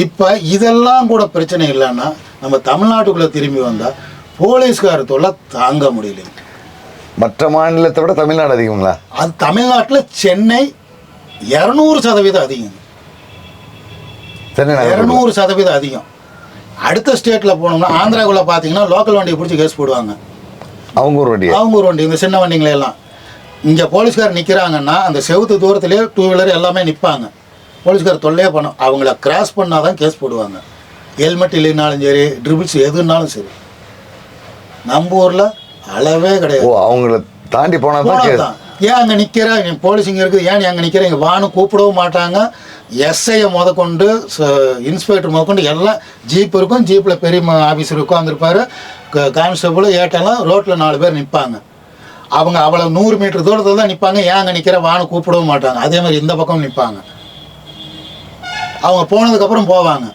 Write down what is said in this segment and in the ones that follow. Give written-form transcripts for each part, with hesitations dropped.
இப்போ இதெல்லாம் கூட பிரச்சனை இல்லைன்னா நம்ம தமிழ்நாட்டுக்குள்ளே திரும்பி வந்தால் போலீஸ்கார தொல்லை தாங்க முடியல. மற்ற மாநிலத்தை விட தமிழ்நாடு அதிகங்களா? அது தமிழ்நாட்டில் சென்னை 200% அதிகம். 200% அதிகம். அடுத்த ஸ்டேட்டில் போனோம்னா ஆந்திராவுக்குள்ளே பார்த்தீங்கன்னா லோக்கல் வண்டியை பிடிச்சி கேஸ் போடுவாங்க. அவங்க ஊர் வண்டி இந்த சின்ன வண்டிங்களெல்லாம் இங்கே போலீஸ்கார் நிற்கிறாங்கன்னா அந்த செவுத்து தூரத்துலேயே 2 வீலர் எல்லாமே நிற்பாங்க. போலீஸ்கார் தொல்லையே பண்ணும். அவங்கள கிராஸ் பண்ணால் தான் கேஸ் போடுவாங்க. ஹெல்மெட் இல்லைனாலும் சரி, ட்ரிபிள்ஸ் எதுனாலும் சரி. நம்ம ஊரில் அளவே கிடையாது. அவங்கள தாண்டி போனால் தான் ஏன் அங்கே நிற்கிற போலீஸ் இங்கே இருக்குது, ஏன் நீ அங்கே நிற்கிற, இங்கே வான்னு கூப்பிடவும் மாட்டாங்க. எஸ்ஐயை முதற்கொண்டு இன்ஸ்பெக்டர் முதற்கொண்டு எல்லாம் ஜீப் இருக்கும். ஜீப்பில் பெரிய ஆஃபீஸர் உட்காந்துருப்பார். கான்ஸ்டபிள் ஏட்டெல்லாம் ரோட்டில் 4 பேர் நிற்பாங்க. அவங்க அவ்வளோ 100 மீட்டர் தூரத்தில் தான் நிற்பாங்க. ஏன் அங்கே நிற்கிற வான்னு கூப்பிடவும் மாட்டாங்க. அதே மாதிரி இந்த பக்கம் நிற்பாங்க. அவங்க போனதுக்கப்புறம் போவாங்க.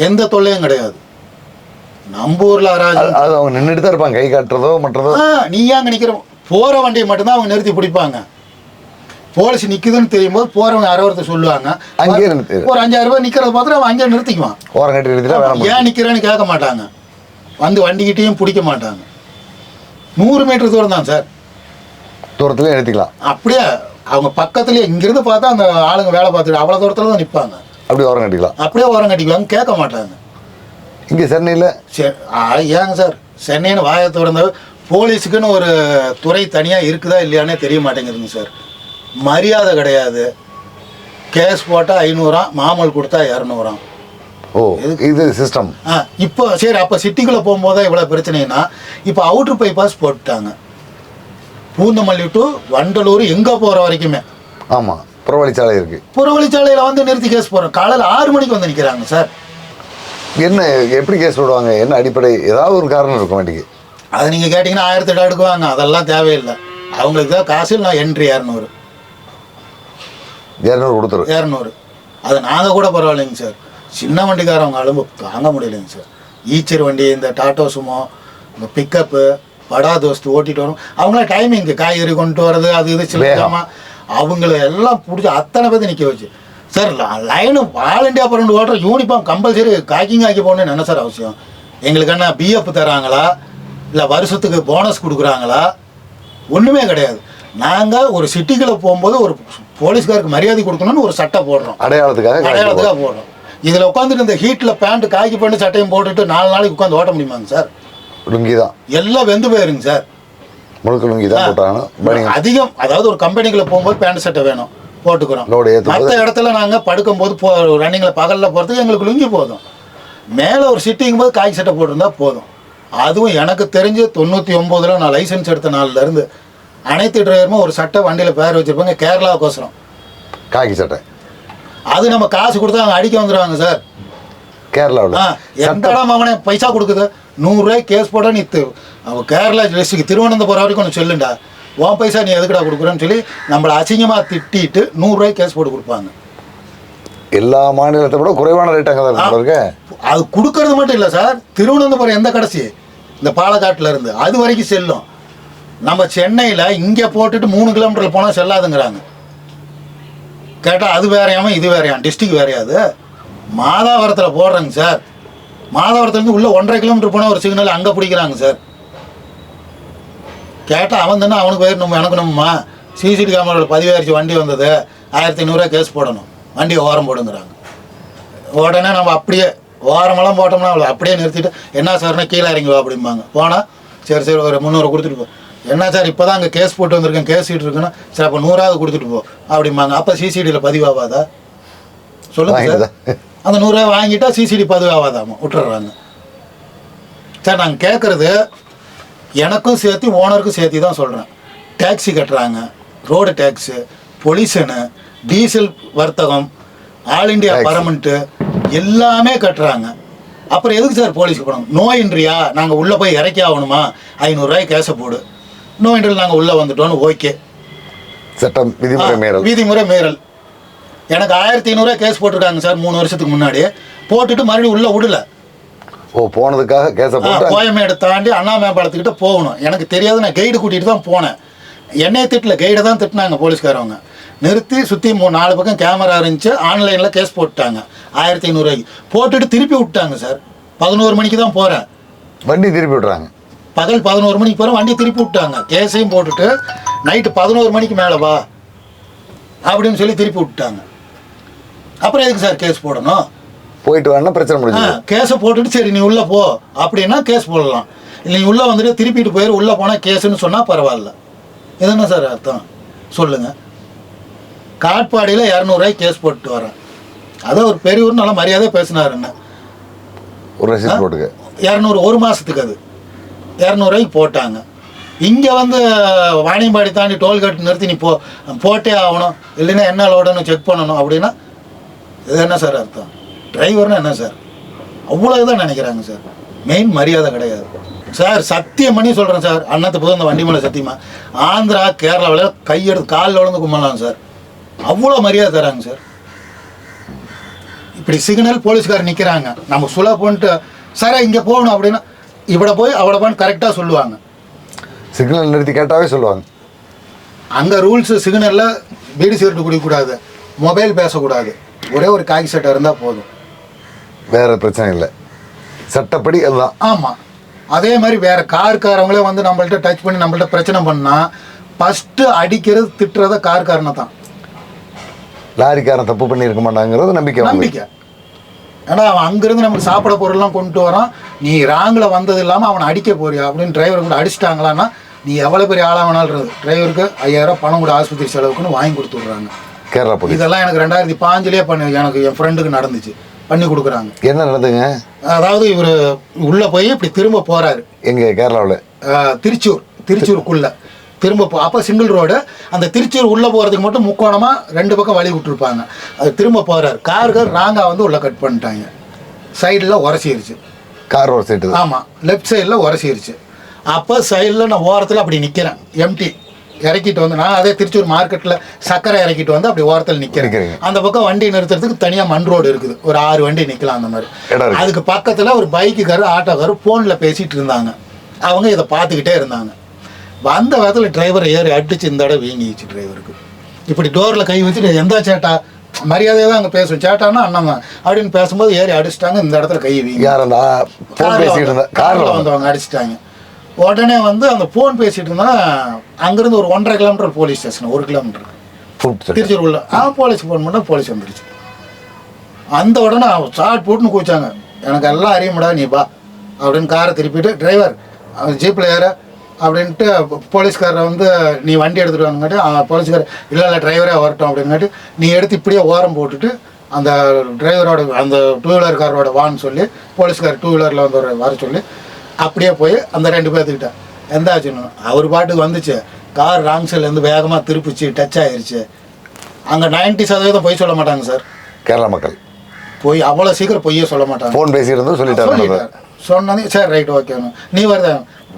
எந்த தொல்லையும் கிடையாது. நம்ம ஊரில் அது அவங்க நின்றுட்டு தான் இருப்பாங்க, கை காட்டுறதோ மற்றதோ. நீ ஏங்க நிற்கிற, போகிற வண்டியை மட்டும்தான் அவங்க நிறுத்தி பிடிப்பாங்க. போலீஸ் நிற்குதுன்னு தெரியும் போது போகிறவங்க யாரோ சொல்லுவாங்க, அங்கேயே ஒரு 5000 பேர் நிற்கிறத பார்த்துட்டு அவன் அங்கேயே நிறுத்திக்குவான். ஓரம் கட்டி நிறுத்திட்டு ஏன் நிற்கிறேன்னு கேட்க மாட்டாங்க. வந்து வண்டிக்கிட்டையும் பிடிக்க மாட்டாங்க. 100 மீட்டர் தூரம் தான் சார், தூரத்துலேயே நிறுத்திக்கலாம். அப்படியே அவங்க பக்கத்துலேயே இங்கிருந்து பார்த்தா அந்த ஆளுங்க வேலை பார்த்துட்டு அவ்வளோ தூரத்தில் தான் நிற்பாங்க. அப்படியே ஓரம் கட்டிக்கலாம். அப்படியே ஓரம் கட்டிக்குவாங்க, கேட்க மாட்டாங்க. இங்கே சென்னையில் ஏங்க சார், சென்னைன்னு வாயை திறந்த போலீஸுக்குன்னு ஒரு துறை தனியாக இருக்குதா இல்லையானே தெரிய மாட்டேங்குதுங்க சார். மரியாதை கிடையாது. கேஸ் போட்டால் 500, மாமல் கொடுத்தா 200. இது சிஸ்டம். இப்போ சரி, அப்போ சிட்டிக்குள்ளே போகும்போது இவ்வளோ பிரச்சனைனா, இப்போ அவுட்ரு பைபாஸ் போட்டுட்டாங்க. பூந்தமல்லி டு வண்டலூர் எங்கே போகிற வரைக்குமே. ஆமாம், புறவழிச்சாலை இருக்குது. புறவழிச்சாலையில் வந்து நிறுத்தி கேஸ் போடுறோம். காலையில் 6 மணிக்கு வந்து நிற்கிறாங்க சார். என்ன எப்படி கேஸ் போடுவாங்க? என்ன அடிப்படை? ஏதாவது ஒரு காரணம் இருக்கும் வண்டிக்கு. அதை நீங்கள் கேட்டிங்கன்னா 1008 எடுக்குவாங்க. அதெல்லாம் தேவையில்லை. அவங்களுக்கு தான் காசு. நான் என்ட்ரி 200 கொடுத்துரு 200. அது நாங்கள் கூட பரவாயில்லைங்க சார். சின்ன வண்டிக்காரவங்க அலும்பு தாங்க முடியலைங்க சார். ஈச்சர் வண்டி, இந்த டாட்டோ சுமோ, இந்த பிக்கப்பு, படா தோஸ்து ஓட்டிகிட்டு வரும். அவங்களாம் டைமிங்கு காய்கறி கொண்டு வர்றது அது இது சிலக்காமல் அவங்கள எல்லாம் பிடிச்சி அத்தனை பேர் நிற்க வச்சு சார். லைனு ஆல் இண்டியா பரண்டு ஓட்டுற யூனிஃபார்ம் கம்பல்சரி காக்கிங் ஆக்கி போகணுன்னு என்ன சார் அவசியம்? எங்களுக்கு என்ன பிஎஃப் தராங்களா, இல்லை வருஷத்துக்கு போனஸ் கொடுக்குறாங்களா? ஒன்றுமே கிடையாது. நாங்கள் ஒரு சிட்டிக்குள்ளே போகும்போது ஒரு போலீஸ்காருக்கு மரியாதை கொடுக்கணும்னு ஒரு சட்டை போடுறோம், அடையாளத்துக்காக போடுறோம். இதில் உட்காந்துட்டு இந்த ஹீட்டில் பேண்ட்டு காக்கி பேண்ட்டு சட்டையும் போட்டுட்டு 4 நாளைக்கு உட்காந்து ஓட்ட முடியுமாங்க சார்? லுங்கி தான் எல்லாம் வெந்து போயிருங்க சார். முழுக்க லுங்கி தான் போட்டாங்க அதிகம். அதாவது ஒரு கம்பெனிக்குள்ளே போகும்போது பேண்ட் சட்டை வேணும், போட்டுக்கிறோம். மற்ற இடத்துல நாங்கள் படுக்கும்போது ரன்னிங்கில் பகலில் போகிறதுக்கு எங்களுக்கு லுங்கி போதும். மேலே ஒரு சிட்டிங்கும் போது காக்கி சட்டை போட்டிருந்தா போதும். அதுவும் எனக்கு தெரிஞ்சு 99 நான் லைசன்ஸ் எடுத்த நாள்லேருந்து அனைத்து டிரைவருமே ஒரு சட்டை வண்டியில் பேர் வச்சுருப்பாங்க, கேரளாவுக்கோசரம் காக்கி சட்டை. அது நம்ம காசு கொடுத்தா அவங்க அடிக்க வந்துடுவாங்க சார். கேரளாவில் எந்த இடம் அவனே பைசா கொடுக்குது? 100 ரூபாய்க்கு கேஸ் போட நீ அவன் கேரளா டிஸ்ட்ரிக்ட் திருவனந்தபுரம் வரைக்கும் ஒன்று சொல்லுண்டா, உன் பைசா நீ எதுக்கடா கொடுக்குறேன்னு சொல்லி நம்மளை அசிங்கமாக திட்டிட்டு 100 ரூபாய்க்கு கேஸ் போட்டு கொடுப்பாங்க. எல்லா மாநிலத்தை விட குறைவான ரேட்டாக தான் இருக்கு. அது கொடுக்கறது மட்டும் இல்லை சார், திருவனந்தபுரம் எந்த கடைசி இந்த பாலக்காட்டில் இருந்து அது வரைக்கும் செல்லும். நம்ம சென்னையில் இங்கே போட்டுட்டு 3 கிலோமீட்டரில் போனால் செல்லாதுங்கிறாங்க. கேட்டால் அது வேறையாமல் இது வேறையாம், டிஸ்ட்ரிக் வேறையாது. மாதாவரத்தில் போடுறேங்க சார். மாதாவரத்துலேருந்து உள்ளே 1.5 கிலோமீட்டர் போனால் ஒரு சிக்னல் அங்கே பிடிக்கிறாங்க சார். கேட்டால் அவன் தானே அவனுக்கு போயிரு, நம்ம எனக்கு நம்மம்மா சிசிடி கேமராவில் பதிவாயிருச்சு வண்டி வந்தது 1500 கேஸ் போடணும், வண்டியை ஓரம் போடுங்கிறாங்க. உடனே நம்ம அப்படியே ஓரமெல்லாம் போட்டோம்னா அப்படியே நிறுத்திட்டு என்ன சார்னா கீழே இறங்குவா அப்படிம்பாங்க. போனால் சரி சரி ஒரு 300 கொடுத்துட்டு போ. என்ன சார் இப்போ தான் அங்கே கேஸ் போட்டு வந்திருக்கேன், கேஸ் சீட் இருக்குன்னா சரி அப்போ 100 கொடுத்துட்டு போ அப்படிம்பாங்க. அப்போ சிசிடியில் பதிவாகாதா சொல்லுங்கள் சார்? அந்த 100 வாங்கிட்டா சிசிடி பதிவாகாதாமா விட்டுறாங்க சார். நாங்கள் கேட்குறது எனக்கும் சேர்த்து ஓனருக்கும் சேர்த்து தான் சொல்கிறேன். டேக்ஸி கட்டுறாங்க, ரோடு டேக்ஸு, பொல்யூஷனு, டீசல் வர்த்தகம், ஆல் இண்டியா பர்மனெண்ட்டு எல்லாமே கட்டுறாங்க. அப்புறம் எதுக்கு சார் போலீஸ்க்கு போகணும்? நோயின்றியா நாங்கள் உள்ளே போய் இறக்கி ஆகணுமா, 500 ரூபாய் கேஸை போடு. நோயின்றில் நாங்கள் உள்ளே வந்துட்டோன்னு ஓகே, சட்டம் விதிமுறை மீறல். எனக்கு 1500 கேஸ் போட்டிருக்காங்க சார் 3 வருஷத்துக்கு முன்னாடி. போட்டுட்டு மறுபடியும் உள்ளே விடல. போனதுக்காக கேஸை போட்டு கோயமேடு தாண்டி அண்ணாமேம்பாளத்துக்கிட்ட போகணும். எனக்கு தெரியாது, நான் கைடு கூட்டிகிட்டு தான் போனேன். என்னையை திட்டல, கைடை தான் திட்டினாங்க போலீஸ்காரவங்க. நிறுத்தி சுற்றி 4 பக்கம் கேமரா இருந்துச்சு. ஆன்லைனில் கேஸ் போட்டுட்டாங்க 1500 ரூபாய்க்கு. போட்டுட்டு திருப்பி விட்டாங்க சார். 11 மணிக்கு தான் போகிறேன், வண்டி திருப்பி விட்றாங்க. பகல் 11 மணிக்கு போகிறேன், வண்டி திருப்பி விட்டாங்க. கேஸையும் போட்டுட்டு நைட்டு 11 மணிக்கு மேலே வா அப்படின்னு சொல்லி திருப்பி விட்டாங்க. அப்புறம் எதுக்கு சார் கேஸ் போடணும்? போயிட்டு வரணும், பிரச்சனை முடிஞ்சு. கேஸை போட்டுட்டு சரி நீ உள்ளே போ அப்படின்னா கேஸ் போடலாம். இல்லை நீ உள்ளே வந்துட்டு திருப்பிட்டு போயிரு, உள்ளே போனால் கேஸுன்னு சொன்னால் பரவாயில்ல. இது என்ன சார் அர்த்தம் சொல்லுங்கள்? காட்பாடியில் 200 ரூபாய்க்கு கேஸ் போட்டு வரேன். அதான் ஒரு பெரியவர் நல்லா மரியாதையாக பேசினார். என்ன ஒரு ரசீது போட்டுக்க 200 ஒரு மாதத்துக்கு அது 200 ரூபாய்க்கு போட்டாங்க. இங்கே வந்து வாணியம்பாடி தாண்டி டோல்கேட் நிறுத்தி நீ போட்டே ஆகணும், இல்லைன்னா என்ன லோடுன்னு செக் பண்ணணும் அப்படின்னா இது என்ன சார் அர்த்தம்? டிரைவர்னா என்ன சார்? அவ்வளோ இதான் நினைக்கிறாங்க சார். மெயின் மரியாதை கிடையாது சார். சத்தியம் பண்ணி சொல்கிறேன் சார், அன்னத்து போது அந்த வண்டி மேலே சத்தியமா ஆந்திரா கேரளாவில் கையெடுத்து காலில் விழுந்து கும்பலாம் சார். அவ்வளோ மரியாதை தராங்க சார். இப்படி சிக்னல் போலீஸ்கார் நிற்கிறாங்க, நம்ம சுலா போன்ட்டு சார் இங்கே போகணும் அப்படின்னா இவ்வளோ போய் அவ்வளோ போன்னு கரெக்டாக சொல்லுவாங்க. சிக்னல் நிறுத்தி கேட்டாவே சொல்லுவாங்க. அங்கே ரூல்ஸு சிக்னலில் பீடி சிகரெட்டு குடிக்கக்கூடாது, மொபைல் பேசக்கூடாது, ஒரே ஒரு காக்கி சட்டை இருந்தால் போதும், வேறு பிரச்சனை இல்லை. சட்டப்படி அதுதான். ஆமாம். அதே மாதிரி வேறு கார்காரவங்களே வந்து நம்மள்ட்ட டச் பண்ணி நம்மள்ட்ட பிரச்சனை பண்ணால் ஃபஸ்ட்டு அடிக்கிறது திட்டுறத கார்காரனை தான். லாரிக்காரன் தப்பு பண்ணியிருக்க மாட்டாங்கிறது நம்பிக்கை. ஏன்னா அவன் அங்கேருந்து நமக்கு சாப்பிட பொருள்லாம் கொண்டு வரான், நீ ராங்கில் வந்தது இல்லாமல் அவனை அடிக்க போறியா அப்படின்னு டிரைவர் கூட அடிச்சிட்டாங்களான்னா நீ எவ்வளோ பெரிய ஆளாக வேணாலும் டிரைவருக்கு 5000 பணம் கூட ஆஸ்பத்திரி செலவுக்குன்னு வாங்கி கொடுத்து விட்றாங்க. கேரளா போலீஸ் இதெல்லாம் எனக்கு 2005 பண்ணி எனக்கு என் ஃப்ரெண்டுக்கு நடந்துச்சு, பண்ணி கொடுக்குறாங்க. என்ன நடந்துங்க? அதாவது இவர் உள்ளே போய் இப்படி திரும்ப போகிறாரு. எங்கே? கேரளாவில் திருச்சூருக்குள்ளே திரும்ப அப்போ சிங்கிள் ரோடு. அந்த திருச்சூர் உள்ளே போகிறதுக்கு மட்டும் முக்கோணமாக 2 பக்கம் வழி விட்டுருப்பாங்க. அது திரும்ப போகிறார். கார் ராங்காக வந்து உள்ளே கட் பண்ணிட்டாங்க. சைடில் உரசிருச்சு. கார் ஒரு சைடு. ஆமாம், லெஃப்ட் சைடில் உரசிருச்சு. அப்போ சைடில் நான் ஓரத்தில் அப்படி நிற்கிறேன், எம்டி இறக்கிட்டு வந்து நான் அதே திருச்சூர் மார்க்கெட்டில் சக்கரை இறக்கிட்டு வந்து அப்படி ஓரத்தில் நிற்கிறேன். அந்த பக்கம் வண்டி நிறுத்துறதுக்கு தனியாக மண் ரோடு இருக்குது, ஒரு 6 வண்டி நிற்கலாம் அந்த மாதிரி. அதுக்கு பக்கத்தில் ஒரு பைக்குக்காரு ஆட்டோக்காரு ஃபோனில் பேசிகிட்டு இருந்தாங்க. அவங்க இதை பார்த்துக்கிட்டே இருந்தாங்க. வந்த விதத்தில் டிரைவரை ஏறி அடிச்சு இந்த இடம் வீங்கிச்சு டிரைவருக்கு. இப்படி டோரில் கை வச்சுட்டு எந்த சேட்டா மரியாதையாக தான் அங்கே பேசுவோம், சேட்டானா அண்ணன் தான் அப்படின்னு பேசும்போது ஏறி அடிச்சிட்டாங்க. இந்த இடத்துல கை வீங்கி காரில் வந்தவங்க அடிச்சிட்டாங்க. உடனே வந்து அந்த ஃபோன் பேசிகிட்டு இருந்தா அங்கேருந்து ஒரு 1.5 kilometre police station, 1 kilometre Thrissur உள்ள போலீஸுக்கு ஃபோன் பண்ணால் போலீஸ் வந்துடுச்சு. அந்த உடனே ஷார்ட் போட்டுன்னு கூச்சாங்க, எனக்கு எல்லாம் அறியும்டா நீ பா அப்படின்னு காரை திருப்பிட்டு டிரைவர் ஜீப்பில் ஏற அப்படின்ட்டு போலீஸ்காரரை வந்து நீ வண்டி எடுத்துகிட்டு வாங்காட்டி போலீஸ்கார் இல்லை டிரைவரே வரட்டும் அப்படின்னுட்டு நீ எடுத்து இப்படியே ஓரம் போட்டுட்டு அந்த டிரைவரோட அந்த 2 வீலர்காரோட வான்னு சொல்லி போலீஸ்கார் 2 வீலரில் வந்து வர சொல்லி அப்படியே போய் அந்த 2 பேர்த்துக்கிட்ட எந்த ஆச்சுன்னு அவர் பாட்டுக்கு வந்துச்சு. கார் ராங் சைட்லேருந்து வேகமாக திருப்பிச்சு, டச் ஆகிருச்சு. அங்கே 90% பொய் சொல்ல மாட்டாங்க சார் கேரளா மக்கள். போய் அவ்வளோ சீக்கிரம் பொய்யே சொல்ல மாட்டாங்க. ஃபோன் பேசியிருந்தோம் சொல்லிட்டாரு. சொன்னதே சரி ரைட் ஓகேண்ணா நீ வருத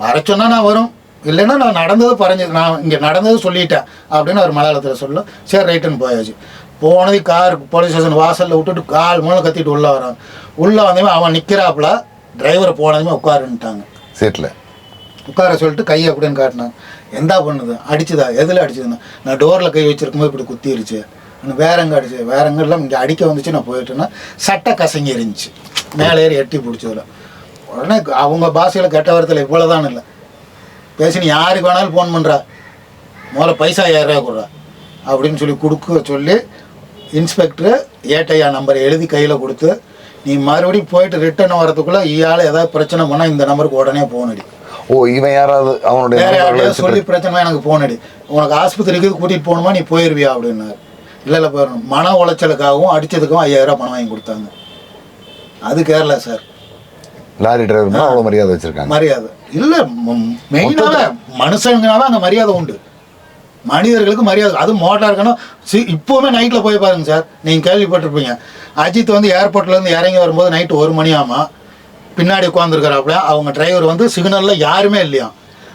வர சொன்னால் நான் வரும், இல்லைன்னா நான் நடந்தது பறஞ்சது நான் இங்கே நடந்தது சொல்லிட்டேன் அப்படின்னு அவர் மலையாளத்தில் சொல்ல சரி ரைட்டுன்னு போயாச்சு. போனது கார் போலீஸ் ஸ்டேஷன் வாசலில் விட்டுட்டு கால் மூலம் கத்திட்டு உள்ளே வரான். உள்ளே வந்தவன் அவன் நிற்கிறாப்புல, டிரைவரை போனதுமே உட்காருன்ட்டாங்க. சீட்டில் உட்கார சொல்லிட்டு கையை அப்படின்னு காட்டினாங்க. எந்தா பண்ணுது அடிச்சுதா? எதில் அடிச்சதுன்னா நான் டோரில் கை வச்சிருக்கும்போது இப்படி குத்திருச்சு. வேற எங்கே அடிச்சு? வேற எங்கெல்லாம் இங்கே அடிக்க வந்துச்சு. நான் போயிட்டேன்னா சட்டை கசங்கி இருந்துச்சு, மேலே ஏறி எட்டி பிடிச்சதில். உடனே அவங்க பாஷையில் கெட்ட வார்த்தையில் இவ்வளோதான் இல்லை பேசி நீ யாருக்கு வேணாலும் ஃபோன் பண்ணுறா, முதல்ல பைசா 1000 ரூபா கொடுறா அப்படின்னு சொல்லி கொடுக்க சொல்லி இன்ஸ்பெக்டரு ஏட்டையா நம்பர் எழுதி கையில் கொடுத்து நீ மறுபடியும் போயிட்டு ரிட்டர்ன் வரதுக்குள்ளே இயால் ஏதாவது பிரச்சனை பண்ணால் இந்த நம்பருக்கு உடனே ஃபோன் அடி. ஓ இவன் யாராவது அவனுடைய வேற யாரையாவது சொல்லி பிரச்சனை எனக்கு ஃபோன் அடி, உனக்கு ஆஸ்பத்திரிக்கு கூட்டிகிட்டு போகணுமா நீ போயிடுவியா அப்படின்னாரு. இல்லை போயிடணும். மன உளைச்சலுக்காகவும் அடித்ததுக்கும் 5000 ரூபா பணம் வாங்கி கொடுத்தாங்க. அது கேரளா சார். லாரி டிரைவர் தான் அவ்வளோ மரியாதை வச்சுருக்காங்க. மரியாதை இல்லை, மெயினாக மனுஷங்கனால அங்கே மரியாதை உண்டு, மனிதர்களுக்கு மரியாதை. அது மோட்டாருக்குன்னா இப்போவுமே நைட்டில் போய் பாருங்க சார், நீங்கள் கேள்விப்பட்டிருப்பீங்க. அஜித் வந்து ஏர்போர்ட்லேருந்து இறங்கி வரும்போது நைட்டு 1 மணி ஆமாம், பின்னாடி உட்காந்துருக்கிறாப்புல. அவங்க டிரைவர் வந்து சிக்னலில் யாருமே இல்லையா,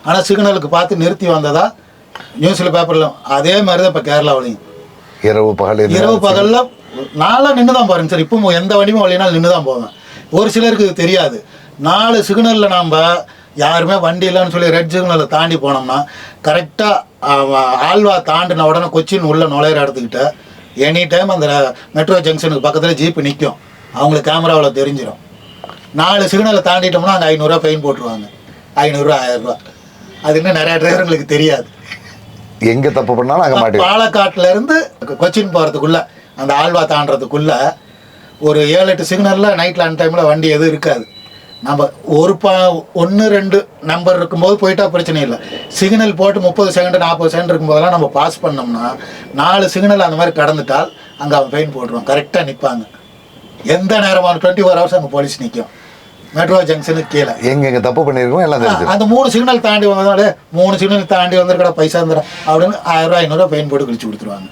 ஆனால் சிக்னலுக்கு பார்த்து நிறுத்தி வந்ததா நியூஸில் பேப்பரில். அதே மாதிரி தான் இப்போ கேரளாவிலையும் இரவு பகலில் நான்லாம் நின்று தான் பாருங்க சார். இப்போ எந்த வண்டியுமே வழினாலும் நின்று தான் போவேன். ஒரு சிலருக்கு இது தெரியாது. 4 சிக்னலில் நாம் யாருமே வண்டி இல்லைன்னு சொல்லி ரெட் சிக்னலை தாண்டி போனோம்னா கரெக்டாக ஆல்வா தாண்டின உடனே கொச்சின் உள்ள நுழையிற இடத்துக்கிட்ட எனி டைம் அந்த மெட்ரோ ஜங்ஷனுக்கு பக்கத்தில் ஜீப்பு நிற்கும். அவங்களுக்கு கேமராவில் தெரிஞ்சிடும். 4 சிக்னலை தாண்டிட்டோம்னா அங்கே 500 ஃபைன் போட்டுருவாங்க. 500 1000 அது இன்னும் நிறையா டிரைவர்களுக்கு தெரியாது. எங்கே தப்பு பண்ணாலும் அங்கே மாட்டி. பாலக்காட்டிலேருந்து கொச்சின் போகிறதுக்குள்ளே அந்த ஆல்வா தாண்டறதுக்குள்ளே ஒரு 7-8 சிக்னலில் நைட்டில் அன் டைமில் வண்டி எதுவும் இருக்காது. நம்ம ஒரு 1-2 நம்பர் இருக்கும்போது போயிட்டா பிரச்சனை இல்லை. சிக்னல் போட்டு 30 செகண்ட் 40 செகண்ட் இருக்கும்போதெல்லாம் நம்ம பாஸ் பண்ணோம்னா 4 சிக்னல் அந்த மாதிரி கடந்துட்டால் அங்கே அவன் ஃபைன் போட்டுருவான். கரெக்டாக நிற்பாங்க. எந்த நேரமான 24 ஹவர்ஸ் அங்கே போலீஸ் நிற்கும். மெட்ரோ ஜங்ஷனுக்கு கீழே எங்கே தப்பு பண்ணியிருக்கோம் எல்லாம் தெரிஞ்சு. அந்த 3 சிக்னல் தாண்டி வந்ததாலே 3 சிக்னல் தாண்டி வந்திருக்கடா பைசா இருந்துடும் அப்படின்னு 1000 500 ஃபைன் போட்டு கழிச்சு கொடுத்துருவாங்க.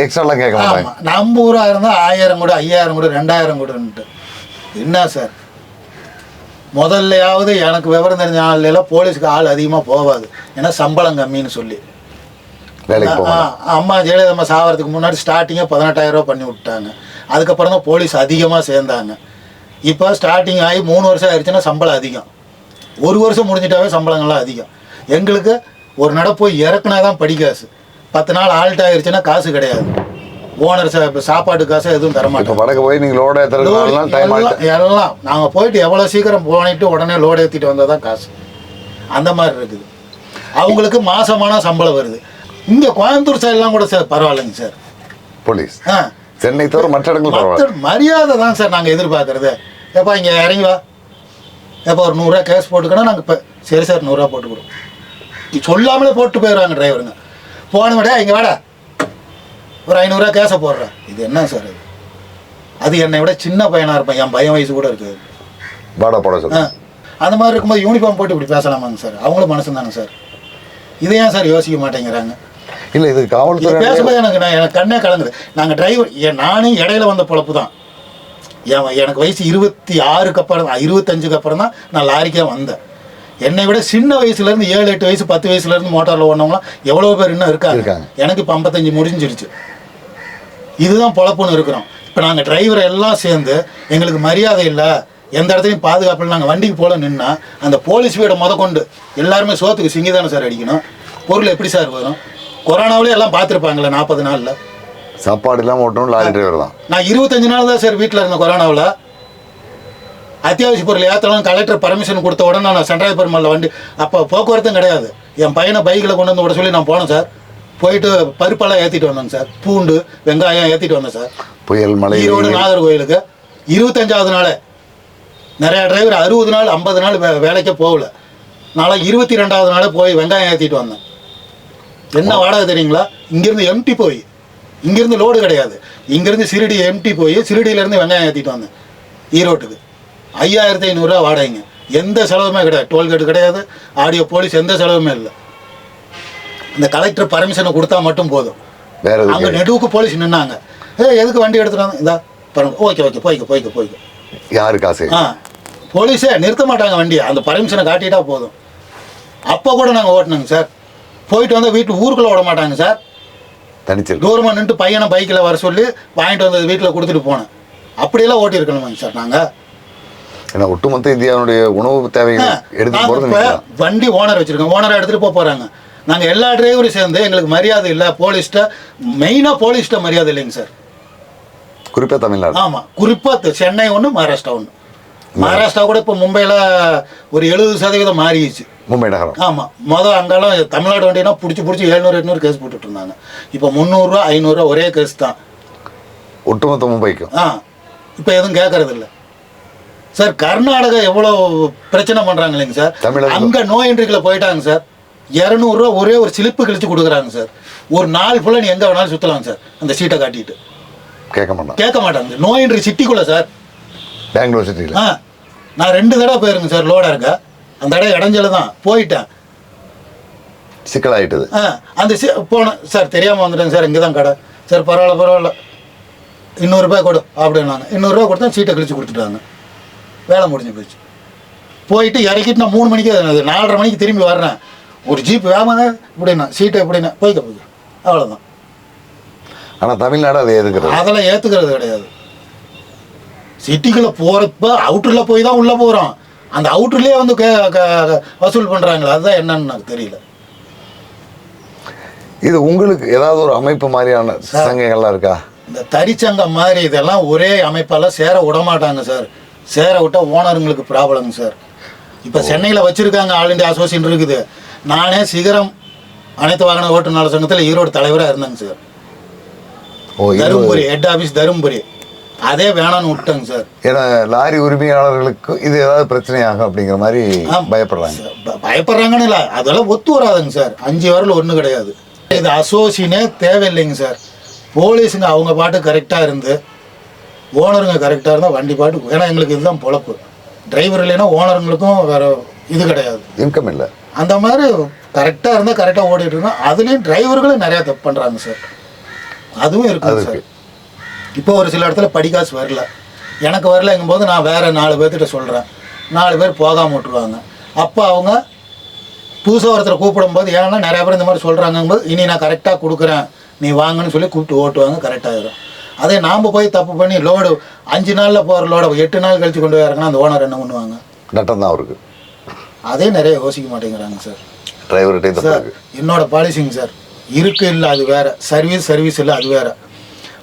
எக்ஸ்ட்ராலாம் கேட்க மாட்டாங்க. ஆமாம், நம்ம ஊராக இருந்தால் 1000 கூட 5000 கூட 2000 கூடன்ட்டு. என்ன சார், முதல்லையாவது எனக்கு விவரம் தெரிஞ்ச நாள்லாம் போலீஸுக்கு ஆள் அதிகமாக போகாது. ஏன்னா சம்பளம் கம்மின்னு சொல்லி. வேலைக்கு போகலாம். அம்மா ஜெயலலிதா சாவறதுக்கு முன்னாடி ஸ்டார்டிங்கே 18,000 ரூபா பண்ணி விட்டாங்க. அதுக்கப்புறம் தான் போலீஸ் அதிகமாக சேர்ந்தாங்க. இப்போ ஸ்டார்டிங் ஆகி 3 வருஷம் ஆயிடுச்சுன்னா சம்பளம் அதிகம். 1 வருஷம் முடிஞ்சிட்டாவே சம்பளங்கள்லாம் அதிகம். எங்களுக்கு ஒரு நட போய் இறக்குனா தான் படிக்காசு. 10 நாள் ஆல்ட் ஆயிடுச்சுன்னா காசு கிடையாது. ஓனர் சாப்பாட்டு காசு எதுவும் தர மாட்டோம். வடக்கு போய் நீங்கள் லோடு ஏற்றுறதுனால எல்லாம் நாங்கள் போயிட்டு எவ்வளோ சீக்கிரம் போனிட்டு உடனே லோடு ஏற்றிட்டு வந்தால் தான் காசு. அந்த மாதிரி இருக்குது. அவங்களுக்கு மாசமான சம்பளம் வருது. இங்கே கோயம்புத்தூர் சைட்லாம் கூட சார் பரவாயில்லைங்க சார். போலீஸ் சென்னை தவிர மற்ற இடங்கள் மரியாதை தான் சார் நாங்கள் எதிர்பார்க்குறது. எப்போ இங்கே இறங்கி வா, எப்போ ஒரு 100 ரூபா கேஸ் போட்டுக்கணும். நாங்கள் இப்போ சரி சார் 100 ரூபா போட்டு கொடுவோம் சொல்லாமலே போட்டு போயிடுவாங்க டிரைவருங்க. போன விட இங்கே வாடா ஒரு 500 ரூபா கேஸை போடுறேன். இது என்ன சார் அது? அது என்னை விட சின்ன பையனாக இருப்பேன். என் பையன் வயசு கூட இருக்குது. வாடா போட சொல்ல. அந்த மாதிரி இருக்கும்போது யூனிஃபார்ம் போட்டு இப்படி பேசலாமாங்க சார்? அவங்களும் மனசு தானே சார். இதை ஏன் சார் யோசிக்க மாட்டேங்கிறாங்க? இல்லை இது காவல்துறை பேசும்போது எனக்கு கண்ணே கலங்குது. நாங்கள் டிரைவர் நானும் இடையில வந்த பொழப்பு தான். எனக்கு வயசு 26க்கு அப்புறம் 25க்கு அப்புறம் தான் நான் லாரிக்கே வந்தேன். என்னை விட சின்ன வயசுலேருந்து 7-8 வயசு 10 வயசுலேருந்து மோட்டாரில் ஓடினவங்களாம் எவ்வளோ பேர் இன்னும் இருக்காங்க. எனக்கு இப்போ 55 முடிஞ்சிருச்சு. இதுதான் பொழப்புன்னு இருக்கிறோம். இப்போ நாங்கள் டிரைவர் எல்லாம் சேர்ந்து எங்களுக்கு மரியாதை இல்லை, எந்த இடத்துலையும் பாதுகாப்பு இல்லை, நாங்கள் வண்டிக்கு போல நின்னா அந்த போலீஸ் வீடை கொண்டு எல்லாருமே சோத்துக்கு சிங்கி தானே சார் அடிக்கணும். பொருள் எப்படி சார் வரும்? கொரோனாவிலே எல்லாம் பார்த்துருப்பாங்களே 40 நாளில் சாப்பாடு இல்லாமல் ஓட்டணும் லாரி டிரைவர் தான். நான் 25 நாள் தான் சார் வீட்டில் இருந்தேன் கொரோனாவில். அத்தியாவசிய பொருள் ஏற்றலாம் கலெக்டர் பர்மிஷன் கொடுத்த உடனே நான் சென்ட்ராய் பெருமாளில் வண்டி அப்போ போக்குவரத்தும் கிடையாது. என் பையனை பைக்கில் கொண்டு வந்து விட சொல்லி நான் போனேன் சார். போயிட்டு பருப்பெல்லாம் ஏற்றிட்டு வந்தேங்க சார். பூண்டு வெங்காயம் ஏற்றிட்டு வந்தேன் சார். புயல் மழை ஈரோடு நாகர்கோயிலுக்கு 25வது நாள் நிறையா டிரைவர் 60 நாள் 50 நாள் வேலைக்கே போகல. நாளை 22வது நாளே போய் வெங்காயம் ஏற்றிட்டு வந்தேன். என்ன வாடகை தெரியுங்களா? இங்கேருந்து எம்டி போய் இங்கேருந்து லோடு கிடையாது. இங்கேருந்து சிறுடி எம்டி போய் சிறுடியிலேருந்து வெங்காயம் ஏற்றிட்டு வந்தேன் ஈரோட்டுக்கு. 5500 ரூபா வாடகைங்க. எந்த செலவுமே கிடையாது. டோல்கேட்டு கிடையாது, ஆடியோ போலீஸ் எந்த செலவுமே இல்லை. இந்த கலெக்டர் பர்மிஷனை கொடுத்தா மட்டும் போதும். அங்கே நெடுவுக்கு போலீஸ் நின்னாங்க. எதுக்கு வண்டி எடுத்துட்டாங்க? இந்தா ஓகே போய்க்க யாரு காசு? போலீஸே நிறுத்த மாட்டாங்க வண்டியை. அந்த பர்மிஷனை காட்டிட்டா போதும். அப்போ கூட நாங்கள் ஓட்டினோங்க சார். போயிட்டு வந்தால் வீட்டு ஊருக்குள்ளே விட மாட்டாங்க சார். தனிச்சு தூரமாக நின்று பையனை பைக்கில் வர சொல்லி வாங்கிட்டு வந்தது வீட்டில் கொடுத்துட்டு போனேன். அப்படியெல்லாம் ஓட்டி இருக்கணுமாங்க சார் நாங்கள். ஏன்னா ஒட்டுமொத்த இந்தியாவுடைய உணவு தேவையை எடுத்து போகிறது. வண்டி ஓனர் வச்சுருக்கோம். ஓனரை எடுத்துகிட்டு போகிறாங்க. நாங்கள் எல்லா டிரைவரும் சேர்ந்து எங்களுக்கு மரியாதை இல்லை. போலீஸ்கிட்ட மெயினாக போலீஸ்கிட்ட மரியாதை இல்லைங்க சார். குறிப்பாக தமிழ்நாடு. ஆமாம், குறிப்பாக சென்னை ஒன்று, மகாராஷ்டிரா ஒன்று. மகாராஷ்டிரா கூட இப்போ மும்பையில் ஒரு 70% மாறிடுச்சு. மும்பை நகரம். ஆமாம், அங்கெல்லாம் தமிழ்நாடு வண்டினா பிடிச்சி 700-800 கேஸ் போட்டுட்டு இருந்தாங்க. இப்போ 300 ரூபா 500 ரூபா ஒரே கேஸ் தான் ஒட்டுமொத்த மும்பைக்கும். இப்போ எதுவும் கேட்கறது இல்லை சார். கர்நாடகா எவ்வளோ பிரச்சனை பண்ணுறாங்க இல்லைங்க சார். அங்கே நோ என்ட்ரிக்கில் போயிட்டாங்க சார். 200 ரூபா ஒரே ஒரு சிலிப்பு கழிச்சு கொடுக்குறாங்க சார். ஒரு நாள் ஃபுல்லாக நீ எங்கே வேணாலும் சுற்றலாம் சார் அந்த சீட்டை காட்டிட்டு. கேட்க மாட்டாங்க. நோ என்ட்ரி சிட்டிக்குள்ளே சார், பெங்களூர் சிட்டியில். நான் 2 தடவை போயிருங்க சார் லோடாக இருக்க. அந்த இடம் இடைஞ்சல தான் போயிட்டேன். சிக்கலாயிட்டது. அந்த போனேன் சார், தெரியாமல் வந்துட்டேங்க சார். இங்கே தான் கடை சார். பரவாயில்ல 200 ரூபாய் கொடு அப்படின்னாங்க. 200 ரூபா கொடுத்தா சீட்டை கழிச்சு கொடுத்துட்டாங்க. வேலை முடிஞ்சு போயிடுச்சு. போயிட்டு இறக்கிட்டு நான் 3 மணிக்கு 4:30 மணிக்கு திரும்பி வர்றேன். ஒரு ஜீப் வேமாங்க இப்படின்னா சீட்டை எப்படின்னா போய்க்க அவ்வளோதான். ஆனால் தமிழ்நாடு அதை ஏற்றுக்கிறது. அதெல்லாம் ஏற்றுக்கிறது கிடையாது. சிட்டிக்குள்ளே போகிறப்ப அவுட்டரில் போய் தான் உள்ளே போகிறோம். அந்த அவுட்டர்லேயே வந்து வசூல் பண்ணுறாங்களா, அதுதான் என்னன்னு எனக்கு தெரியல. இது உங்களுக்கு ஏதாவது ஒரு அமைப்பு மாதிரியான சங்கங்கள்லாம் இருக்கா? இந்த தறிச்சங்கம் மாதிரி இதெல்லாம் ஒரே அமைப்பெல்லாம் சேர விட மாட்டாங்க சார். சேர விட்டால் ஓனருங்களுக்கு ப்ராப்ளங்க சார். இப்போ சென்னையில் வச்சுருக்காங்க, ஆல் இண்டியா அசோசியேஷன் இருக்குது. நானே சிகரம் அனைத்து வாகன ஓட்டுநர் சங்கத்தில் ஈரோடு தலைவராக இருந்தேங்க sir. Dharmapuri head office Dharmapuri, அதே வேணான்னு விட்டேங்க சார். ஏன்னா லாரி உரிமையாளர்களுக்கு இது ஏதாவது பிரச்சனையாகும் அப்படிங்கிற மாதிரி பயப்படுறாங்க. பயப்படுறாங்கன்னு இல்லை, அதெல்லாம் ஒத்து வராதுங்க சார். 5 வரல ஒன்றும் கிடையாது. இது அசோசியனே தேவையில்லைங்க சார். போலீஸுங்க அவங்க பாட்டு கரெக்டாக இருந்து, ஓனருங்க கரெக்டாக இருந்தால் வண்டி பாட்டு. ஏன்னா எங்களுக்கு இதுதான் பொழப்பு. டிரைவர் இல்லைன்னா ஓனருங்களுக்கும் வேறு இது கிடையாது, இன்கம் இல்லை. அந்த மாதிரி கரெக்டாக இருந்தால் கரெக்டாக ஓடிட்டு இருக்கோம். அதுலேயும் டிரைவர்களும் நிறையா தப்பு பண்ணுறாங்க சார். அதுவும் இருக்குது சார். இப்போ ஒரு சில இடத்துல படிக்காசு வரல, எனக்கு வரலங்கும்போது நான் வேறு 4 பேர்த்திட்ட சொல்கிறேன். 4 பேர் போகாமல் விட்டுருவாங்க. அப்போ அவங்க புதுசாக ஒருத்தரை கூப்பிடும்போது, ஏன்னா நிறையா பேர் இந்த மாதிரி சொல்கிறாங்கும்போது, இனி நான் கரெக்டாக கொடுக்குறேன் நீ வாங்கன்னு சொல்லி கூப்பிட்டு ஓட்டுவாங்க, கரெக்டாகிடும். அதே நாம் போய் தப்பு பண்ணி லோடு 5 நாளில் போகிற லோடை 8 நாள் கழித்து கொண்டு போய் இறங்கினா அந்த ஓனர் என்ன பண்ணுவாங்க? நட்டம் தான் அவருக்கு. அதே நிறைய யோசிக்க மாட்டேங்கிறாங்க சார். டிரைவர்கிட்ட சார் என்னோட பாலிசிங்க சார், இருக்கு இல்லை அது வேறு, சர்வீஸ் இல்லை அது வேறு.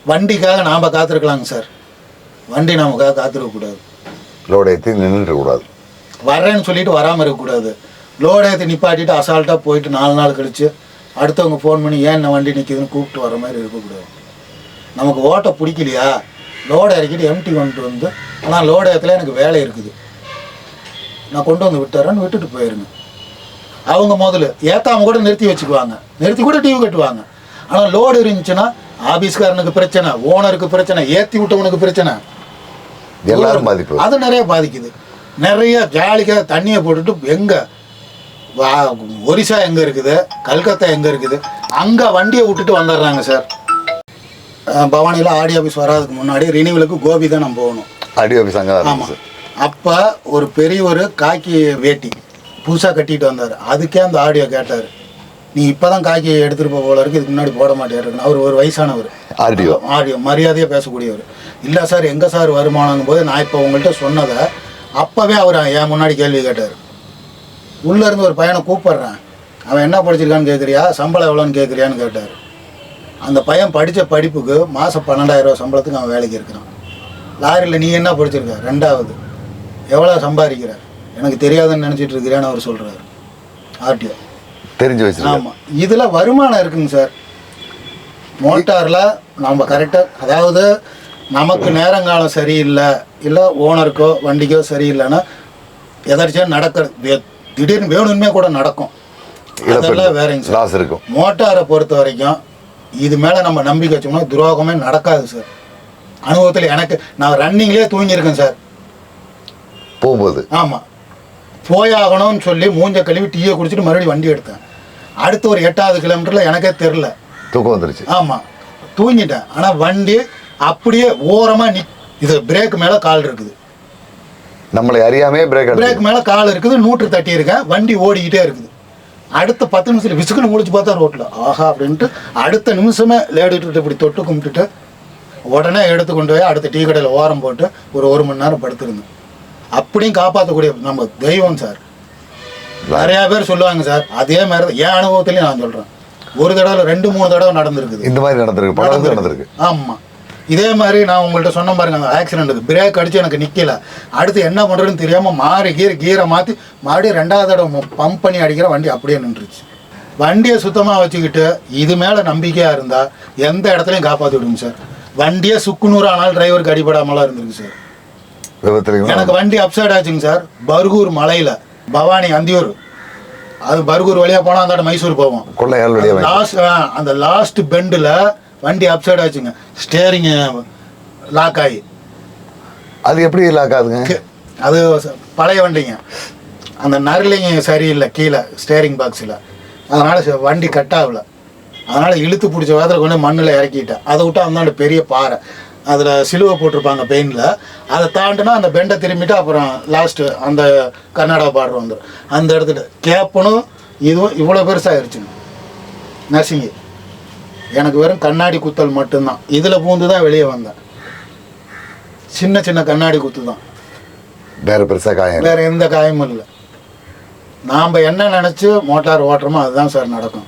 வண்டிக்காக நாம் காத்திருக்கலாங்க சார், வண்டி நமக்காக காத்திருக்கக்கூடாது. லோடு ஏற்றி நின்றுடக்கூடாது, வர்றேன்னு சொல்லிட்டு வராமல் இருக்கக்கூடாது. லோடு ஏற்றி நிப்பாட்டிட்டு அசால்ட்டாக போயிட்டு 4 நாள் கழித்து அடுத்தவங்க ஃபோன் பண்ணி ஏன் என்ன வண்டி நிற்கிதுன்னு கூப்பிட்டு வர மாதிரி இருக்கக்கூடாது. நமக்கு ஓட்ட பிடிக்கலையா, லோடை இறக்கிட்டு எம்டி கொண்டு வந்து, ஆனால் லோடு ஏற்றல எனக்கு வேலை இருக்குது, நான் கொண்டு வந்து விட்டுறேன்னு விட்டுட்டு போயிருங்க. அவங்க முதல்ல ஏற்றாம கூட நிறுத்தி வச்சுக்குவாங்க, நிறுத்தி கூட டிவி கட்டுவாங்க. ஆனால் லோடு இருந்துச்சுன்னா ஆபீஸ்காரனுக்கு பிரச்சனை, ஓனருக்கு பிரச்சனை, ஏற்றி விட்டவனுக்கு பிரச்சனை, எல்லாரும் பாதிப்பு. அது நிறைய பாதிக்குது. நிறைய ஜாலிக்காக தண்ணியை போட்டுட்டு எங்கே ஒரிசா எங்கே இருக்குது, கல்கத்தா எங்கே இருக்குது, அங்கே வண்டியை விட்டுட்டு வந்துடுறாங்க சார். பவானியில் ஆடி ஆஃபீஸ் வராதுக்கு முன்னாடி ரினிவலுக்கு கோபி தான் நம்ம போகணும். ஆடி ஆஃபீஸ் அங்கே. ஆமாம். அப்போ ஒரு பெரிய ஒரு காக்கி வேட்டி புதுசாக கட்டிட்டு வந்தார். அதுக்கே அந்த ஆடியோ கேட்டார், நீ இப்போ தான் காக்கி எடுத்துகிட்டு போல இருக்கு, இதுக்கு முன்னாடி போட மாட்டேன். அவர் ஒரு வயசானவர், ஆடியோ மரியாதையாக பேசக்கூடியவர். இல்லை சார் எங்கே சார் வருமானங்கும் போது நான் இப்போ உங்கள்கிட்ட சொன்னதை அப்போவே அவர் என் முன்னாடி கேள்வி கேட்டார். உள்ளேருந்து ஒரு பையனை கூப்பிட்றேன், அவன் என்ன படிச்சிருக்கான்னு கேட்குறியா, சம்பளம் எவ்வளோன்னு கேட்குறியான்னு கேட்டார். அந்த பையன் படித்த படிப்புக்கு மாதம் 12,000 ரூபா சம்பளத்துக்கு அவன் வேலைக்கு இருக்கிறான். லாரியில் நீ என்ன படிச்சிருக்க, 2வது, எவ்வளோ சம்பாதிக்கிற, எனக்கு தெரியாதுன்னு நினச்சிட்டு இருக்கிறேன்னு அவர் சொல்கிறார். ஆர்டிஓ தெரிஞ்சு வச்சு. ஆமாம், இதில் வருமானம் இருக்குங்க சார். மோட்டாரில் நம்ம கரெக்டாக, அதாவது நமக்கு நேரங்காலம் சரியில்லை, இல்லை ஓனருக்கோ வண்டிக்கோ சரியில்லைன்னா எதாச்சும் நடக்கிறது திடீர்னு வேணுமே கூட நடக்கும். அதெல்லாம் வேறங்க சார். லாஸ் இருக்கும். மோட்டாரை பொறுத்த வரைக்கும் இது மேலே நம்ம நம்பிக்கை வச்சோம்னா துரோகமே நடக்காது சார். அனுபவத்தில் எனக்கு நான் ரன்னிங்லேயே தூங்கியிருக்கேன் சார் போகும்போது. ஆமாம், போயாகணும்னு சொல்லி மூஞ்ச கழுவி டீயை குடிச்சிட்டு மறுபடியும் வண்டி எடுத்தேன். அடுத்து ஒரு 8வது கிலோமீட்டரில் எனக்கே தெரில, தூக்கம் வந்துருச்சு. ஆமாம், தூங்கிட்டேன். ஆனால் வண்டி அப்படியே ஓரமாக இது பிரேக் மேலே கால் இருக்குது, நம்மளை அறியாமே பிரேக் மேலே கால் இருக்குது. 100 தட்டி இருக்கேன், வண்டி ஓடிக்கிட்டே இருக்குது. அடுத்த 10 நிமிஷத்தில் விசுக்குன்னு முடிச்சு பார்த்தா ரோட்டில் ஆஹா அப்படின்ட்டு அடுத்த நிமிஷமே லேடிட்டு இப்படி தொட்டு கும்பிட்டுட்டு உடனே எடுத்து கொண்டு போய் அடுத்த டீ கடையில் ஓரம் போட்டு ஒரு 1 மணி நேரம் படுத்துருந்தேன். அப்படியும் காப்பாற்றக்கூடிய நம்ம தெய்வம் சார். நிறையா பேர் சொல்லுவாங்க சார். அதே மாதிரி தான் என் அனுபவத்துலேயும் நான் சொல்கிறேன். ஒரு தடவை 2-3 தடவை நடந்திருக்குது. இந்த மாதிரி நடந்திருக்கு. ஆமாம், இதே மாதிரி நான் உங்கள்கிட்ட சொன்ன பாருங்க, அந்த ஆக்சிடென்ட்டுக்கு பிரேக் அடித்து எனக்கு நிற்கல. அடுத்து என்ன பண்ணுறதுன்னு தெரியாமல் மாறி கீரை மாற்றி மறுபடியும் 2வது தடவை பம்ப் பண்ணி அடிக்கிற வண்டி அப்படியே நின்றுச்சு. வண்டியை சுத்தமாக வச்சுக்கிட்டு இது மேலே நம்பிக்கையாக இருந்தால் எந்த இடத்துலையும் காப்பாற்றி விடுங்க சார். வண்டியே சுக்குநூறு ஆனால் டிரைவருக்கு அடிபடாமலாம் இருந்திருக்கு சார். எனக்கு வண்டி அப்சைட் ஆச்சுங்க சார். பர்கூர் மலையில், பவானி அந்தியூர், அது பர்கூர் வழியாக போனால் அந்த மைசூர் போவோம். அந்த லாஸ்ட் பெண்டில் வண்டி அப்சைட் ஆச்சுங்க. ஸ்டேரிங் லாக் ஆகி. அது எப்படி லாக் ஆகுதுங்க? அது பழைய வண்டிங்க, அந்த நர்லிங்க சரியில்லை கீழே ஸ்டேரிங் பாக்ஸில், அதனால் வண்டி கட் ஆகலை. அதனால் இழுத்து பிடிச்ச வேதத்தில் கொண்டு மண்ணில் இறக்கிட்டேன். அதை விட்டு அந்தாண்டு பெரிய பாறை, அதில் சிலுவை போட்டிருப்பாங்க பெயினில், அதை தாண்டினா அந்த பெண்டை திரும்பிட்டு அப்புறம் லாஸ்ட்டு அந்த கர்நாடகா பார்டர் வந்துடும். அந்த இடத்துல கேப்பனும் இதுவும் இவ்வளோ பெருசாகிருச்சுங்க. நர்சிங்கு எனக்கு வெறும் கண்ணாடி குத்தல் மட்டும்தான். இதில் பூந்து தான் வெளியே வந்தேன். சின்ன கண்ணாடி குத்து தான். வேற பெருசாக காயம் வேறு எந்த காயமும் இல்லை. நாம் என்ன நினச்சி மோட்டார் ஓட்டுறோமோ அதுதான் சார் நடக்கும்.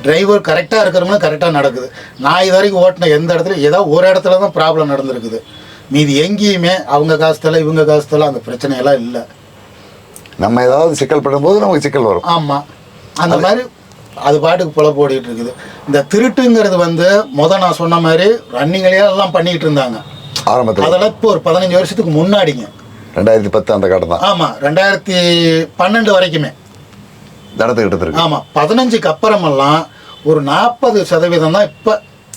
டிரைவர் கரெக்டாக இருக்கிறவங்களும் கரெக்டாக நடக்குது. நான் இது வரைக்கும் ஓட்டின எந்த இடத்துல ஏதோ ஒரு இடத்துல தான் ப்ராப்ளம் நடந்திருக்குது. மீதி எங்கேயுமே அவங்க காசுல இவங்க காசுல அந்த பிரச்சனையெல்லாம் இல்லை. நம்ம ஏதாவது சிக்கல் படும்போது நமக்கு சிக்கல் வரும். ஆமாம், அந்த மாதிரி அது பாட்டுக்கு பொழப்பு ஓடிட்டு இருக்குது. இந்த திருட்டுங்கிறது நான் சொன்ன மாதிரி ரன்னிங்லேயே எல்லாம் பண்ணிக்கிட்டு இருந்தாங்க ஆரம்பத்தில். அதெல்லாம் இப்போ ஒரு 15 வருஷத்துக்கு முன்னாடிங்க. 2010 அந்த காட்டம் தான். ஆமாம், 2012 வரைக்குமே நடந்துக்கிட்டு இருக்கு. ஆமாம், 15க்கு அப்புறமெல்லாம் ஒரு 40% தான் இப்போ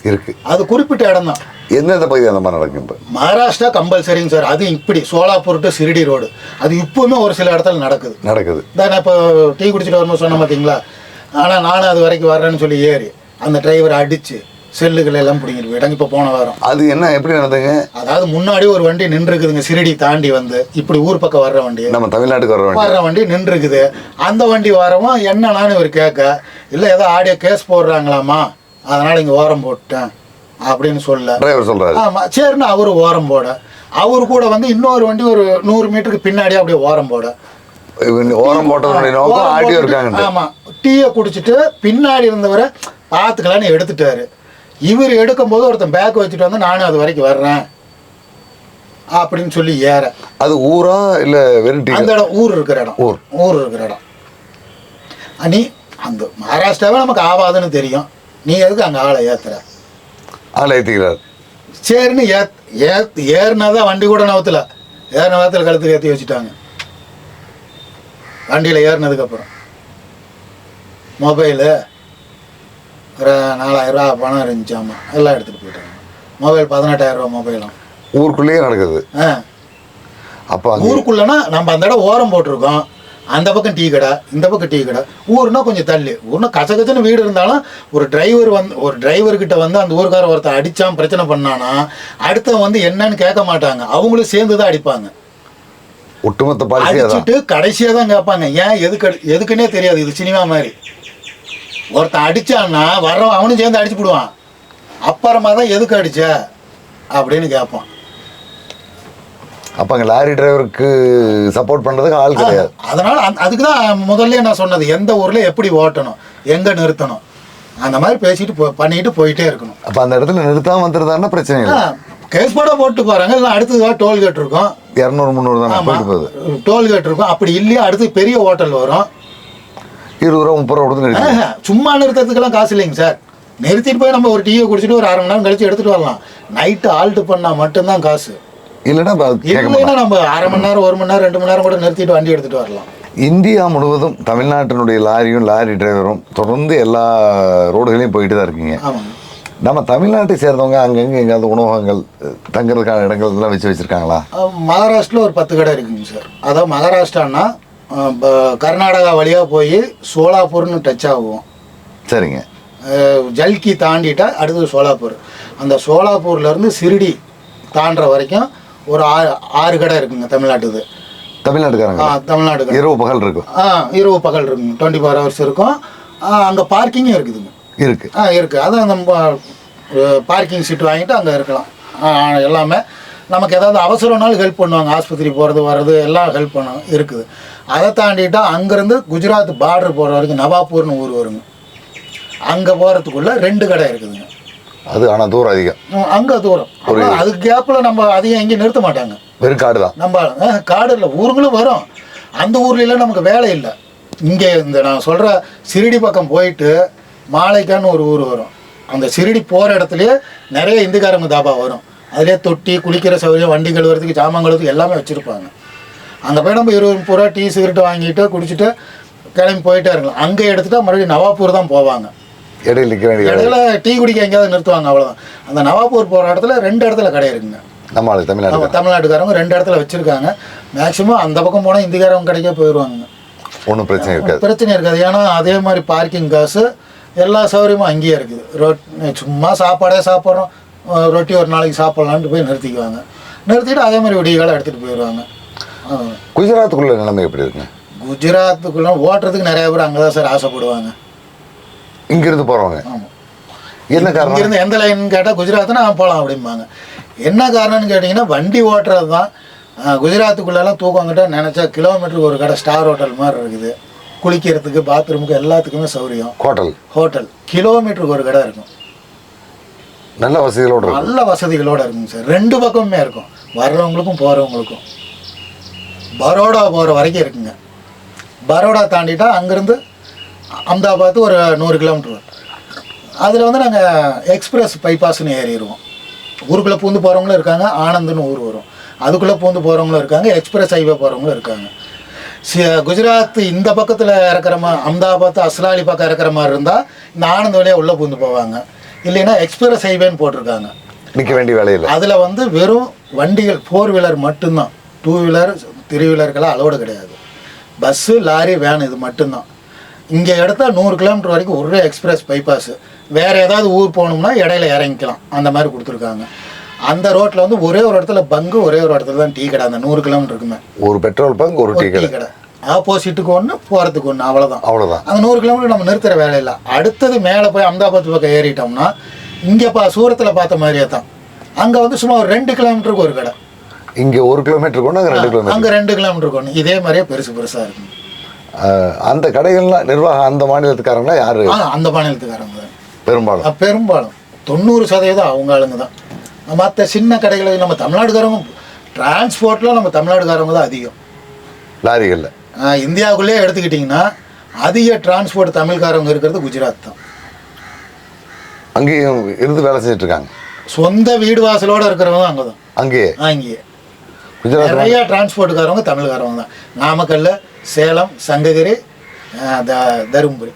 இருக்கு. அது குறிப்பிட்ட இடம் தான். எந்தெந்த பகுதி அந்த மாதிரி நடக்கும்? இப்போ மகாராஷ்டிரா கம்பல்சரிங்க சார். அது இப்படி சோலாப்பூர் டு ஷிரடி ரோடு அது இப்போவுமே ஒரு சில இடத்துல நடக்குது. நான் இப்போ டீ குடிச்சிட்டு வரும்போது சொன்ன பார்த்தீங்களா, ஆனால் நானும் அது வரைக்கும் வர்றேன்னு சொல்லி ஏறி அந்த டிரைவரை அடித்து செல்லுகள் எல்லாம் பிடிங்கிட்டு போயிட்டாங்க. இப்போ போன வாரம் அது என்ன எப்படி நடந்ததுங்க? அதாவது முன்னாடி ஒரு வண்டி நின்றுருக்குதுங்க, ஷிரடி தாண்டி இப்படி ஊர் பக்கம் வர்ற வண்டி, நம்ம தமிழ்நாட்டுக்கு வர்ற வண்டி நின்றுருக்குது. அந்த வண்டி வரவும் என்னன்னு இவர் கேட்க, இல்லை ஏதோ ஆடியோ கேஸ் போடுறாங்களாமா, அதனால் இங்கே ஓரம் போட்டேன் அப்படின்னு சொல்ல டிரைவர் சொல்கிறாரு. ஆமாம், சரின்னு அவரு ஓரம் போட, அவரு கூட இன்னொரு வண்டி ஒரு 100 மீட்டருக்கு பின்னாடியே அப்படியே ஓரம் போட, ஓரம் போட்டவனுடைய நோக்கம் ஆடியோ இருக்காங்க. ஆமாம், டீயை குடிச்சிட்டு பின்னாடி இருந்தவரை பார்த்துக்கலான்னு எடுத்துட்டாரு. இவர் எடுக்கும்போது ஒருத்தன் பேக் வச்சுட்டு நானும் அது வரைக்கும் வர்றேன் அப்படின்னு சொல்லி ஏற. அது ஊரா இல்லை வெறும் அந்த இடம் ஊர் இருக்கிற இடம். ஊர் இருக்கிற இடம். நீ அந்த மகாராஷ்டிராவே நமக்கு ஆகாதுன்னு தெரியும், நீ எதுக்கு அங்கே ஆளை ஏற்றுற? ஆளை ஏற்றிக்கிறார். சரின்னு ஏறினாதான் வண்டி கூட நவத்தில் ஏறின நேரத்தில் கழுத்துக்கு ஏற்றி வச்சுட்டாங்க. வண்டியில் ஏறினதுக்கப்புறம் மொபைலு ஒரு 4000 ரூபா பணம் இருந்துச்சாமா, எல்லாம் எடுத்துகிட்டு போயிட்டாங்க. மொபைல் 18,000 ரூபா மொபைலும். ஊருக்குள்ளேயே நடக்குது. அப்போ ஊருக்குள்ளனா நம்ம அந்த இடம் ஓரம் போட்டிருக்கோம், அந்த பக்கம் டீ கடை, இந்த பக்கம் டீ கடை. ஊர்னா கொஞ்சம் தள்ளி, ஊர்னா கச்சக்கச்சன்னு வீடு இருந்தாலும் ஒரு டிரைவர்கிட்ட அந்த ஊருக்கார ஒருத்தர் அடித்தான் பிரச்சனை பண்ணானா அடுத்த என்னன்னு கேட்க மாட்டாங்க, அவங்களும் சேர்ந்து தான் அடிப்பாங்க. ஒட்டுமொத்த அடிச்சுட்டு கடைசியாக தான் கேட்பாங்க, ஏன் எதுக்குன்னே தெரியாது. இது சினிமா மாதிரி. ஒருத்தன் அடித்தான்னா வர்றவன் அவனும் சேர்ந்து அடிச்சு விடுவான். அப்புறமா தான் எதுக்கு அடிச்ச அப்படின்னு கேட்பான். அப்போ அங்கே லாரி டிரைவருக்கு சப்போர்ட் பண்ணுறதுக்கு ஆள் கிடையாது. அதனால் அதுக்கு தான் முதல்ல நான் சொன்னது, எந்த ஊரில் எப்படி ஓட்டணும், எங்கே நிறுத்தணும், அந்த மாதிரி பேசிட்டு பண்ணிட்டு போயிட்டே இருக்கணும். அப்போ அந்த இடத்துல நிறுத்தாமல் வந்துருந்தாங்கன்னா பிரச்சனை இல்லை. கேஸ் போட போட்டு போகிறாங்க. இல்லை அடுத்தது டோல்கேட் இருக்கும், 200-300 தான் போயிட்டு போகுது. டோல்கேட் இருக்கும். அப்படி இல்லையா அடுத்து பெரிய ஹோட்டல் வரும், 20 ரூபா 30 ரூபா கொடுத்து நிறுத்தி. சும்மா நிறுத்தத்துக்கெல்லாம் காசு இல்லைங்க சார். நிறுத்திட்டு போய் நம்ம ஒரு டீயை குடிச்சிட்டு ஒரு 1/2 மணி நேரம் கழிச்சு எடுத்துகிட்டு வரலாம். நைட்டு ஆல்ட்டு பண்ணால் மட்டும்தான் காசு. இல்லைன்னா நம்ம 1/2 மணி நேரம் 1 மணி நேரம் 2 மணி நேரம் கூட நிறுத்திட்டு வண்டி எடுத்துகிட்டு வரலாம். இந்தியா முழுவதும் தமிழ்நாட்டினுடைய லாரி டிரைவரும் தொடர்ந்து எல்லா ரோடுகளையும் போயிட்டு தான் இருக்கீங்க. நம்ம தமிழ்நாட்டை சேர்ந்தவங்க அங்கங்கே எங்கேயாவது உணவகங்கள் தங்குறதுக்கான இடங்கள் எல்லாம் வச்சுருக்காங்களா? மகாராஷ்டிராவில் ஒரு 10 கடை இருக்குங்க சார். அதாவது மகாராஷ்டிரான்னா கர்நாடகா வழியாக போய் சோலாப்பூர்னு டச் ஆகும். சரிங்க. ஜல்கி தாண்டிட்டா அடுத்தது சோலாப்பூர். அந்த சோலாப்பூர்லேருந்து ஷிரடி தாண்டுற வரைக்கும் ஒரு 6 கடை இருக்குங்க தமிழ்நாட்டுக்காரங்க. தமிழ்நாடு இரவு பகல் இருக்கும். இரவு பகல் இருக்குங்க, 24 ஹவர்ஸ் இருக்கும். அங்கே பார்க்கிங்கும் இருக்குதுங்க. இருக்குது. அதான் நம்ம பார்க்கிங் சீட் வாங்கிட்டு அங்கே இருக்கலாம். எல்லாமே நமக்கு ஏதாவது அவசரம்னாலும் ஹெல்ப் பண்ணுவாங்க. ஆஸ்பத்திரி போகிறது வர்றது எல்லாம் ஹெல்ப் பண்ணுவாங்க, இருக்குது. அதை தாண்டிட்டா அங்கேருந்து குஜராத் பார்டர் போகிற வரைக்கும் நவாப்பூர்னு ஊர் வருங்க. அங்கே போகிறதுக்குள்ளே 2 கடை இருக்குதுங்க. அது ஆனால் தூரம் அதிகம். அங்கே தூரம். அதுக்கு கேப்பில் நம்ம அதிகம் எங்கேயும் நிறுத்த மாட்டாங்க. வெறும் காடு தான். நம்ம காடு இல்லை, ஊருங்களும் வரும். அந்த ஊர்லாம் நமக்கு வேலை இல்லை. இங்கே இந்த நான் சொல்கிற ஷிரடி பக்கம் போயிட்டு மாலைக்கான்னு ஒரு ஊர் வரும். அந்த ஷிரடி போகிற இடத்துலையே நிறைய இந்துக்காரங்க தாபா வரும். அதிலே தொட்டி, குளிக்கிற சௌகரியம், வண்டி கழுவுறதுக்கு, சாமான் கழுவுறதுக்கு எல்லாமே வச்சுருப்பாங்க. அங்கே போய் நம்ம 20 ரூபா டீ சிகரெட்டு வாங்கிட்டு குடிச்சிட்டு கிளம்பி போயிட்டே இருக்கலாம். அங்கே எடுத்துட்டா மறுபடியும் நவாப்பூர் தான் போவாங்க. இடையில டீ குடிக்க எங்கேயாவது நிறுத்துவாங்க, அவ்வளோதான். அந்த நவாப்பூர் போகிற இடத்துல 2 இடத்துல கடை இருக்குங்க. தமிழ்நாட்டுக்காரங்க 2 இடத்துல வச்சுருக்காங்க. மேக்ஸிமம் அந்த பக்கம் போனால் இந்திக்காரங்க கடைக்கே போயிடுவாங்க. ஒன்றும் பிரச்சனை இருக்காது. ஏன்னா அதே மாதிரி பார்க்கிங் காசு எல்லா சௌகரியமும் அங்கேயே இருக்குது. சும்மா சாப்பாடே சாப்பிட்றோம், ரொட்டி ஒரு நாளைக்கு சாப்பிட்லான்ட்டு போய் நிறுத்திக்குவாங்க. நிறுத்திட்டு அதே மாதிரி விடியகாலம் எடுத்துகிட்டு போயிடுவாங்க. குஜராத்துக்குள்ள நிலைமை எப்படி இருக்குங்க? குஜராத்துக்குள்ள ஓட்டுறதுக்கு நிறைய பேர் அங்கே தான் சார் ஆசைப்படுவாங்க. இங்கிருந்து போகிறவங்க. ஆமாம். என்ன காரணம்? இங்கிருந்து எந்த லைன்னு கேட்டால் குஜராத்னா போகலாம் அப்படிம்பாங்க. என்ன காரணம்னு கேட்டிங்கன்னா வண்டி ஓட்டுறது தான். குஜராத்துக்குள்ளெல்லாம் தூக்கங்கிட்ட நினச்சா கிலோமீட்டருக்கு ஒரு கடை ஸ்டார் ஹோட்டல் மாதிரி இருக்குது. குளிக்கிறதுக்கு பாத்ரூமுக்கு எல்லாத்துக்குமே சௌகரியம். ஹோட்டல் கிலோமீட்டருக்கு ஒரு கடை இருக்கும். நல்ல வசதிகளோடு இருக்குங்க சார். 2 பக்கமுமே இருக்கும், வர்றவங்களுக்கும் போகிறவங்களுக்கும். பரோடா போகிற வரைக்கும் இருக்குங்க. பரோடா தாண்டிட்டா அங்கேருந்து அஹமதாபாத் ஒரு 100 கிலோமீட்டர். அதில் வந்து நாங்கள் எக்ஸ்பிரஸ் பைபாஸ்ன்னு ஏறிடுவோம். ஊருக்குள்ளே பூந்து போகிறவங்களும் இருக்காங்க, ஆனந்துன்னு ஊர் வரும், அதுக்குள்ளே பூந்து போகிறவங்களும் இருக்காங்க, எக்ஸ்பிரஸ் ஹைவே போகிறவங்களும் இருக்காங்க. குஜராத் இந்த பக்கத்தில் இறக்குற மாதிரி, அஹமதாபாத் அஸ்லாலி பக்கம் இறக்குற மாதிரி இருந்தால் இந்த ஆனந்த் வழியாக உள்ளே பூந்து போவாங்க. இல்லைன்னா எக்ஸ்பிரஸ் ஹைவேன்னு போட்டிருக்காங்க, நிற்க வேண்டிய வேலையில். அதில் வந்து வெறும் வண்டிகள் 4 வீலர் மட்டும்தான், 2 வீலர் 3 வீலருக்கெல்லாம் அலோடு கிடையாது. பஸ்ஸு லாரி வேன் இது மட்டும்தான். இங்கே எடுத்தால் 100 கிலோமீட்டர் வரைக்கும் ஒரே எக்ஸ்பிரஸ் பைபாஸு. வேறு ஏதாவது ஊர் போகணும்னா இடையில இறங்கிக்கலாம், அந்த மாதிரி கொடுத்துருக்காங்க. அந்த ரோட்டில் வந்து ஒரே ஒரு இடத்துல பங்கு, ஒரே ஒரு இடத்துல தான் டீ கடை. அந்த 100 கிலோமீட்டருக்குமே ஒரு பெட்ரோல் பங்க், ஒரு டீ கடை. ஆப்போசிட்டுக்கு ஒன்று, போகிறதுக்கு ஒன்று, அவ்வளோதான். அந்த 100 கிலோமீட்டர் நம்ம நிறுத்துகிற வேலை இல்லை. அடுத்தது மேலே போய் அஹமதாபாத் பக்கம் ஏறிட்டோம்னா இங்கே சூரத்தில் பார்த்த மாதிரியே தான். அங்கே வந்து சும்மா ஒரு 2 கிலோமீட்டருக்கு ஒரு கடை. இங்கே 1 கிலோமீட்டருக்கு ஒன்று, அங்கே 2 கிலோமீட்டர். அங்கே 2 கிலோமீட்டருக்கு ஒன்று. இதே மாதிரியே பெருசாக இருக்கும். அந்த கடைகள்லாம் நிர்வாகம் அந்த மாநிலத்துக்காரங்களா யார்? அந்த மாநிலத்துக்காரங்க தான் பெரும்பாலும் 90% அவங்க ஆளுங்க தான். மற்ற சின்ன கடைகள் நம்ம தமிழ்நாடுக்காரங்க, டிரான்ஸ்போர்ட்டில் நம்ம தமிழ்நாடுக்காரங்க தான் அதிகம். லாரிகளில் இந்தியாவுக்குள்ளேயே எடுத்துக்கிட்டிங்கன்னா அதிக டிரான்ஸ்போர்ட் தமிழ்காரவங்க இருக்கிறது குஜராத் தான். அங்கேயும் இருந்து வேலை செஞ்சுட்டு இருக்காங்க. சொந்த வீடு வாசலோடு இருக்கிறவங்க அங்கே தான். அங்கேயே நிறையா டிரான்ஸ்போர்ட்டுக்காரவங்க தமிழ்காரவங்க தான். நாமக்கல், சேலம், சங்ககிரி, தருமபுரி.